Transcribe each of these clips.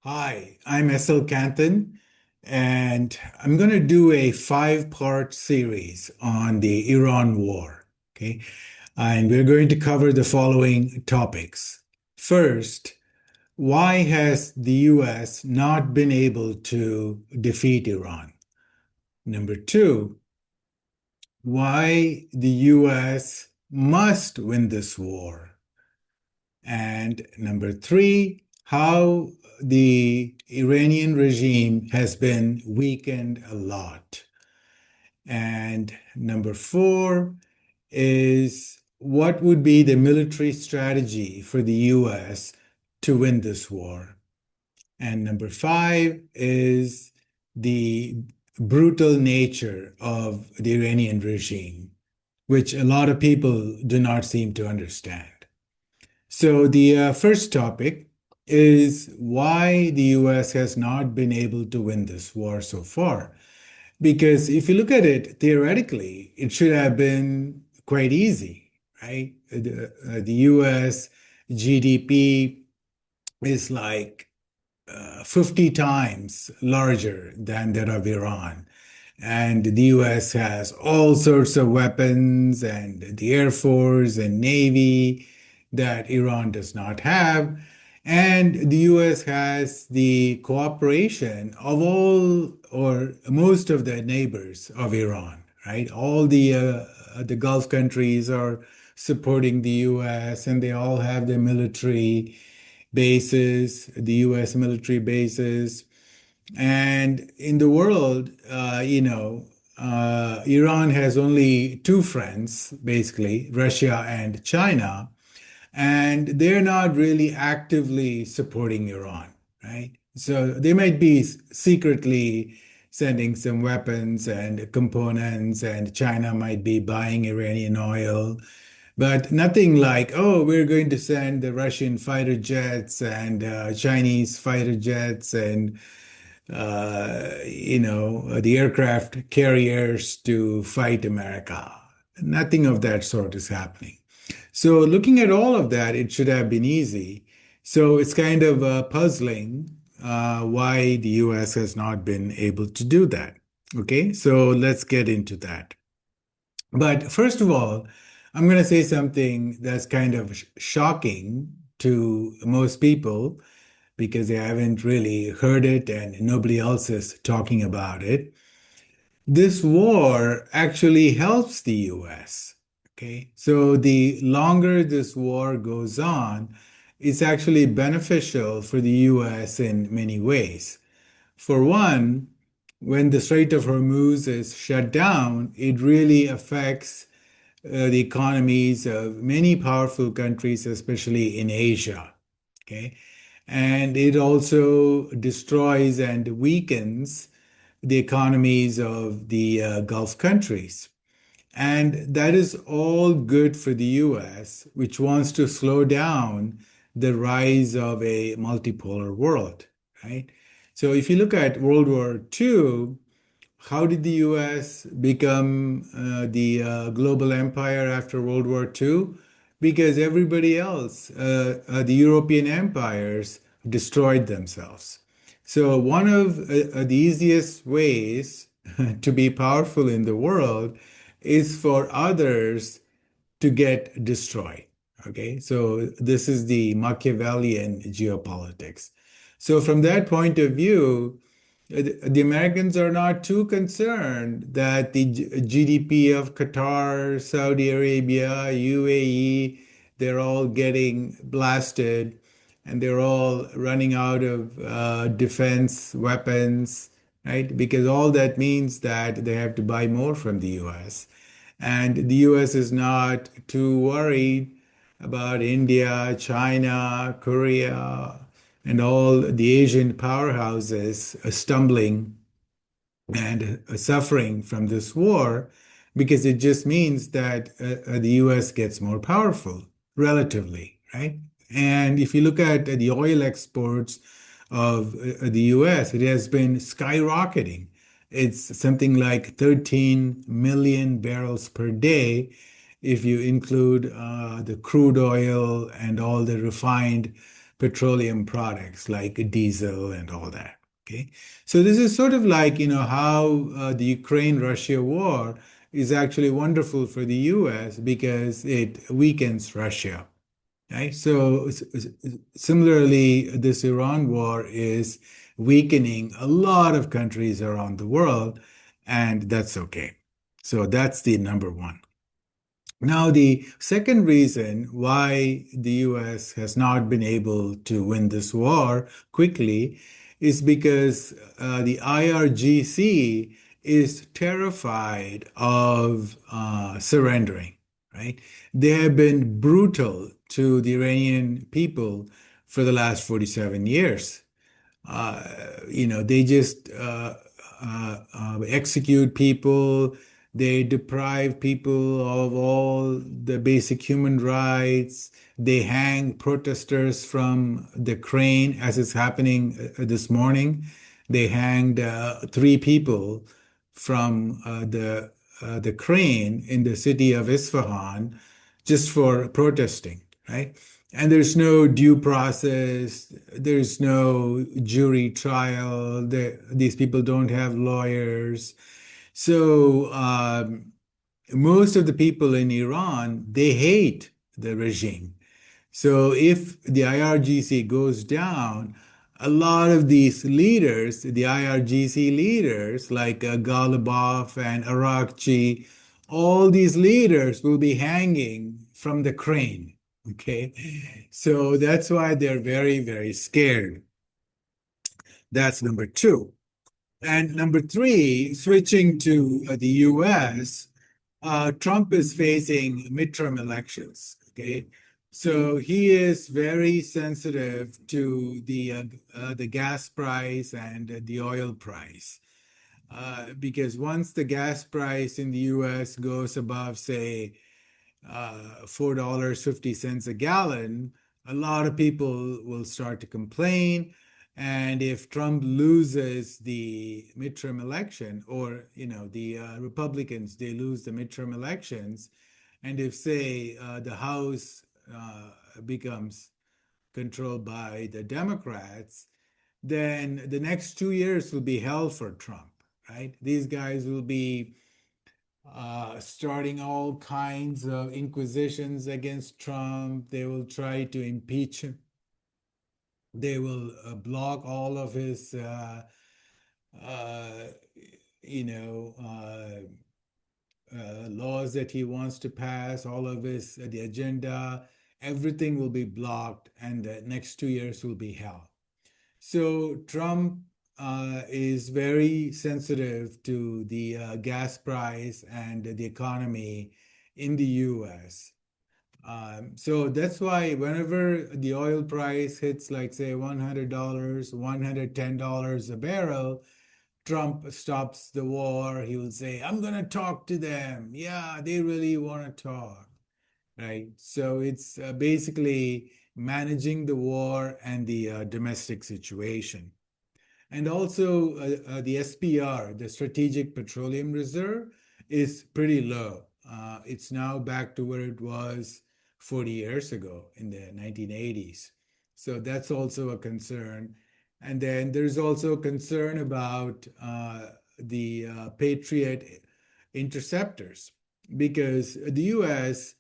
Hi, I'm SL Canthan, and I'm going to do a five-part series on the Iran war. Okay. And we're going to cover the following topics. First, why has the US not been able to defeat Iran? Number two, why the US must win this war? And number three, how the Iranian regime has been weakened a lot. And number four is what would be the military strategy for the US to win this war? And number five is the brutal nature of the Iranian regime, which a lot of people do not seem to understand. So, the first topic is why the US has not been able to win this war so far. Because if you look at it theoretically, it should have been quite easy, right? The US GDP is like 50 times larger than that of Iran. And the US has all sorts of weapons and the Air Force and Navy that Iran does not have. And the US has the cooperation of all or most of the neighbors of Iran, right? All the Gulf countries are supporting the US and they all have their military bases, the US military bases. And in the world, Iran has only two friends, basically, Russia and China, and they're not really actively supporting Iran, right? So they might be secretly sending some weapons and components, and China might be buying Iranian oil, but nothing like, oh, we're going to send the Russian fighter jets and Chinese fighter jets and the aircraft carriers to fight America. Nothing of that sort is happening. So, looking at all of that, it should have been easy. So, it's kind of puzzling why the US has not been able to do that. Okay, so let's get into that. But first of all, I'm going to say something that's kind of shocking to most people because they haven't really heard it and nobody else is talking about it. This war actually helps the US. Okay. So the longer this war goes on, it's actually beneficial for the US in many ways. For one, when the Strait of Hormuz is shut down, it really affects the economies of many powerful countries, especially in Asia. Okay. And it also destroys and weakens the economies of the Gulf countries. And that is all good for the US, which wants to slow down the rise of a multipolar world, right? So if you look at World War II, how did the US become the global empire after World War II? Because everybody else, the European empires, destroyed themselves. So, one of the easiest ways to be powerful in the world is for others to get destroyed. Okay, so this is the Machiavellian geopolitics. So, from that point of view, the Americans are not too concerned that the GDP of Qatar, Saudi Arabia, UAE, they're all getting blasted and they're all running out of defense weapons, right? Because all that means that they have to buy more from the US. And the US is not too worried about India, China, Korea, and all the Asian powerhouses stumbling and suffering from this war because it just means that the US gets more powerful relatively, right? And if you look at the oil exports of the US, it has been skyrocketing. It's something like 13 million barrels per day if you include the crude oil and all the refined petroleum products like diesel and all that. Okay. So this is sort of like, how the Ukraine-Russia war is actually wonderful for the US because it weakens Russia. Right? So similarly, this Iran war is weakening a lot of countries around the world, and that's okay. So that's the number one. Now, the second reason why the US has not been able to win this war quickly is because the IRGC is terrified of surrendering, right? They have been brutal to the Iranian people for the last 47 years. uh, they just execute people. They deprive people of all the basic human rights. They hang protesters from the crane, as is happening this morning. They hanged three people from the crane in the city of Isfahan just for protesting, right? And there's no due process, there's no jury trial, these people don't have lawyers. So most of the people in Iran, they hate the regime. So if the IRGC goes down, a lot of these leaders, the IRGC leaders like Ghalibaf and Arakchi, all these leaders will be hanging from the crane. Okay. So that's why they're very, very scared. That's number two. And number three, switching to the US, Trump is facing midterm elections. Okay. So he is very sensitive to the gas price and the oil price. Because once the gas price in the US goes above, say, $4.50 a gallon, a lot of people will start to complain. And if Trump loses the midterm election, or the Republicans, they lose the midterm elections, and if, say, the House becomes controlled by the Democrats, then the next 2 years will be hell for Trump, right? These guys will be starting all kinds of inquisitions against Trump. They will try to impeach him. They will block all of his, uh, you know, laws that he wants to pass, all of his, the agenda, everything will be blocked, and the next 2 years will be hell. So Trump is very sensitive to the gas price and the economy in the US. So that's why whenever the oil price hits, like, say, $100, $110 a barrel, Trump stops the war. He will say, I'm going to talk to them. Yeah, they really want to talk, right? So it's basically managing the war and the domestic situation. And also, the SPR, the Strategic Petroleum Reserve, is pretty low. It's now back to where it was 40 years ago in the 1980s. So that's also a concern. And then there's also concern about the Patriot interceptors, because the US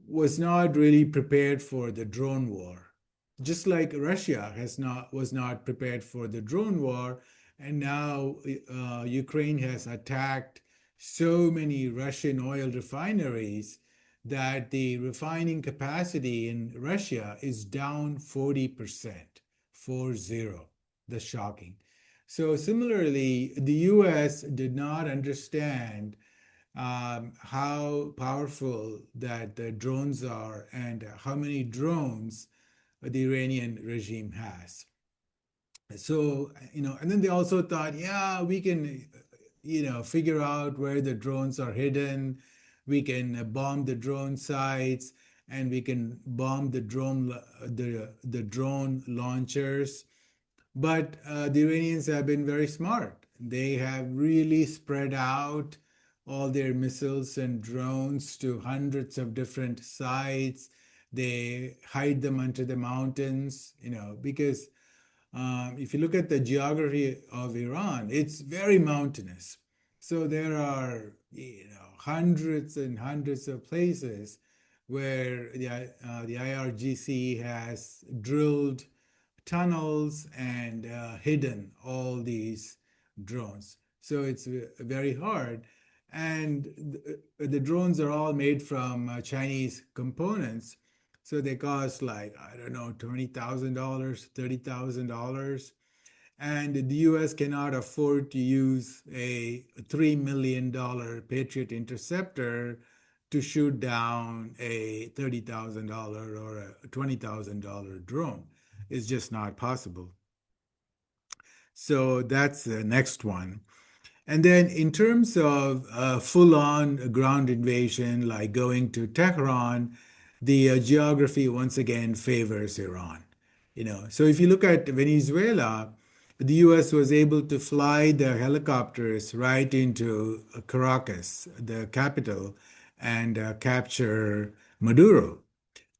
was not really prepared for the drone war. Just like Russia was not prepared for the drone war, and now Ukraine has attacked so many Russian oil refineries that the refining capacity in Russia is down 40%, 40. That's shocking. So similarly, the US did not understand how powerful that the drones are and how many drones the Iranian regime has. So, and then they also thought, yeah, we can, figure out where the drones are hidden. We can bomb the drone sites, and we can bomb the drone launchers. But the Iranians have been very smart. They have really spread out all their missiles and drones to hundreds of different sites. They hide them under the mountains, because if you look at the geography of Iran, it's very mountainous. So there are, hundreds and hundreds of places where the IRGC has drilled tunnels and hidden all these drones. So it's very hard. And the drones are all made from Chinese components. So they cost like, I don't know, $20,000, $30,000. And the US cannot afford to use a $3 million Patriot interceptor to shoot down a $30,000 or a $20,000 drone. It's just not possible. So that's the next one. And then in terms of full-on ground invasion, like going to Tehran, the geography once again favors Iran. So if you look at Venezuela, the U.S. was able to fly the helicopters right into Caracas, the capital, and capture Maduro.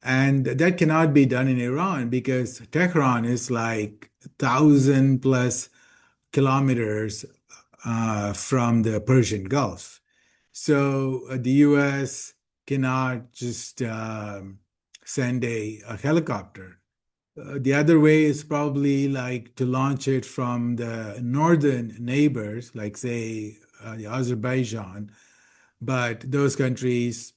And that cannot be done in Iran because Tehran is like 1,000+ kilometers from the Persian Gulf. So the US cannot just send a helicopter. The other way is probably like to launch it from the northern neighbors, like say the Azerbaijan, but those countries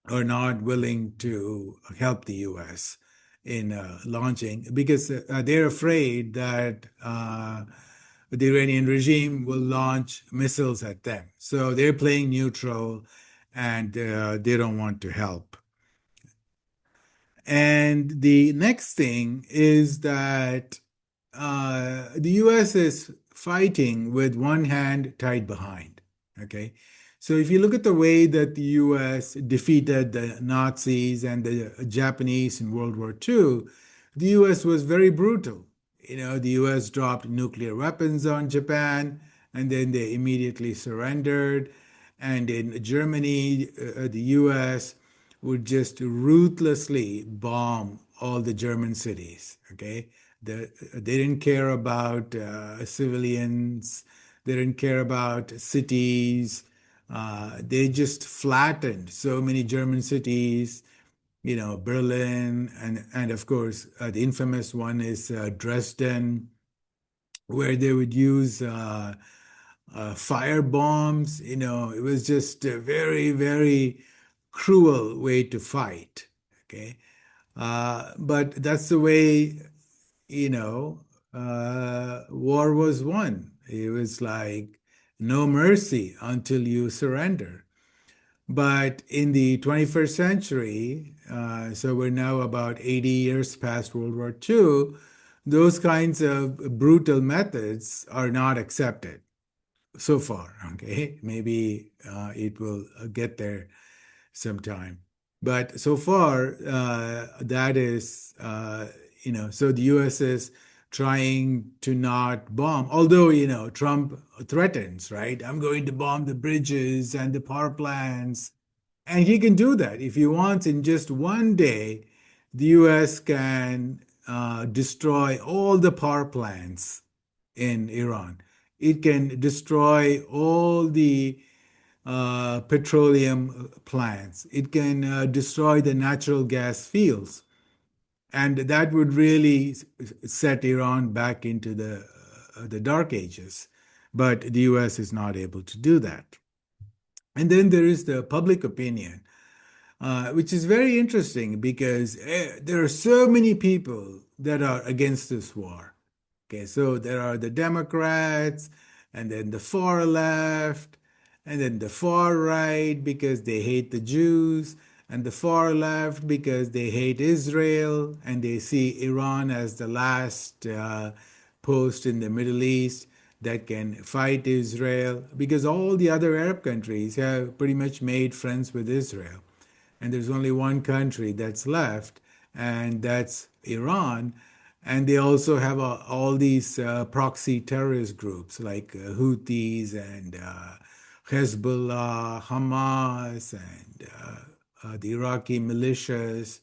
are not willing to help the US in launching because they're afraid that the Iranian regime will launch missiles at them. So they're playing neutral and they don't want to help. And the next thing is that the US is fighting with one hand tied behind. Okay. So if you look at the way that the US defeated the Nazis and the Japanese in World War II, the US was very brutal. The US dropped nuclear weapons on Japan and then they immediately surrendered. And in Germany, the US would just ruthlessly bomb all the German cities. Okay, they didn't care about civilians. They didn't care about cities. They just flattened so many German cities. Berlin, and of course the infamous one is Dresden, where they would use fire bombs. It was just a very, very cruel way to fight. Okay. But that's the way, war was won. It was like no mercy until you surrender. But in the 21st century, so we're now about 80 years past World War II, those kinds of brutal methods are not accepted so far. Okay, maybe it will get there sometime. But so far, that is, so the US is trying to not bomb, although, Trump threatens, right? I'm going to bomb the bridges and the power plants. And he can do that if he wants. In just one day, the US can destroy all the power plants in Iran. It can destroy all the petroleum plants. It can destroy the natural gas fields. And that would really set Iran back into the dark ages. But the US is not able to do that. And then there is the public opinion, which is very interesting because there are so many people that are against this war. Okay, so there are the Democrats, and then the far left, and then the far right because they hate the Jews, and the far left because they hate Israel and they see Iran as the last post in the Middle East that can fight Israel because all the other Arab countries have pretty much made friends with Israel. And there's only one country that's left, and that's Iran. And they also have all these proxy terrorist groups like Houthis and Hezbollah, Hamas, and the Iraqi militias.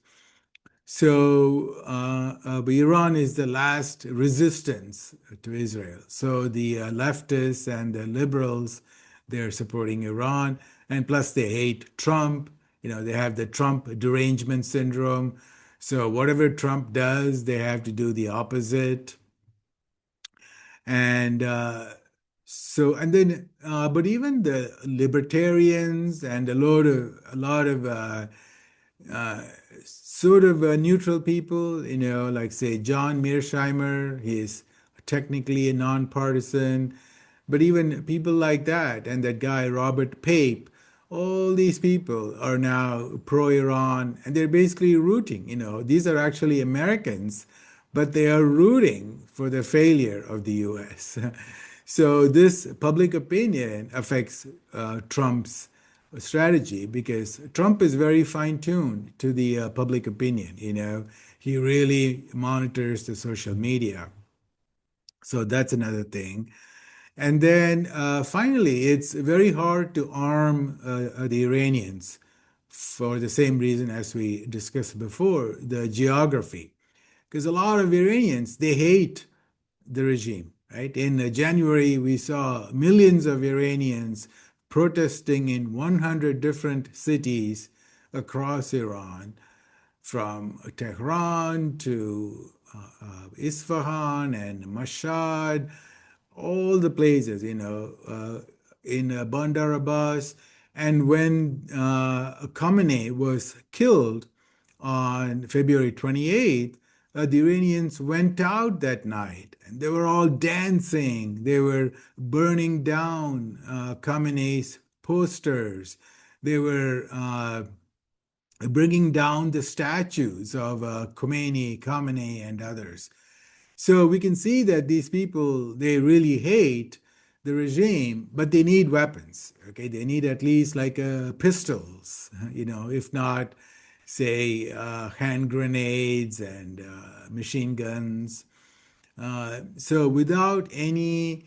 But Iran is the last resistance to Israel. So the leftists and the liberals, they're supporting Iran, and plus they hate Trump. They have the Trump derangement syndrome. So whatever Trump does, they have to do the opposite. And and then, but even the libertarians and a lot of uh, sort of neutral people, like say John Mearsheimer, he's technically a nonpartisan, but even people like that, and that guy Robert Pape, all these people are now pro-Iran, and they're basically rooting. These are actually Americans, but they are rooting for the failure of the U.S. So this public opinion affects Trump's strategy because Trump is very fine-tuned to the public opinion. He really monitors the social media. So that's another thing. And then finally, it's very hard to arm the Iranians for the same reason as we discussed before, the geography. Because a lot of Iranians, they hate the regime, right? In January, we saw millions of Iranians protesting in 100 different cities across Iran, from Tehran to Isfahan and Mashhad, all the places, in Bandar Abbas. And when Khamenei was killed on February 28th, the Iranians went out that night and they were all dancing. They were burning down Khamenei's posters. They were bringing down the statues of Khamenei, and others. So we can see that these people, they really hate the regime, but they need weapons. Okay, they need at least like pistols, if not, say, hand grenades and machine guns. So without any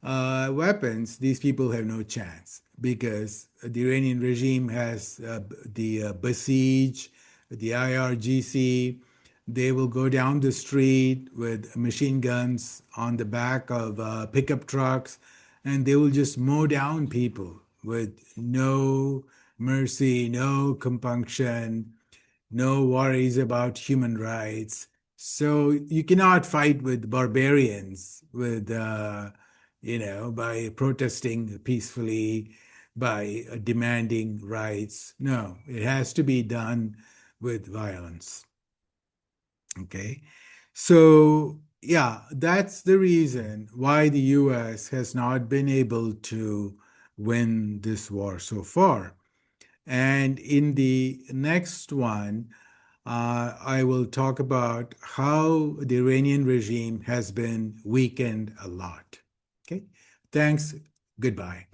weapons, these people have no chance because the Iranian regime has the Basij, the IRGC. They will go down the street with machine guns on the back of pickup trucks, and they will just mow down people with no mercy, no compunction, no worries about human rights. So you cannot fight with barbarians by protesting peacefully, by demanding rights. No, it has to be done with violence. Okay. So, yeah, that's the reason why the US has not been able to win this war so far. And in the next one, I will talk about how the Iranian regime has been weakened a lot. Okay. Thanks. Goodbye.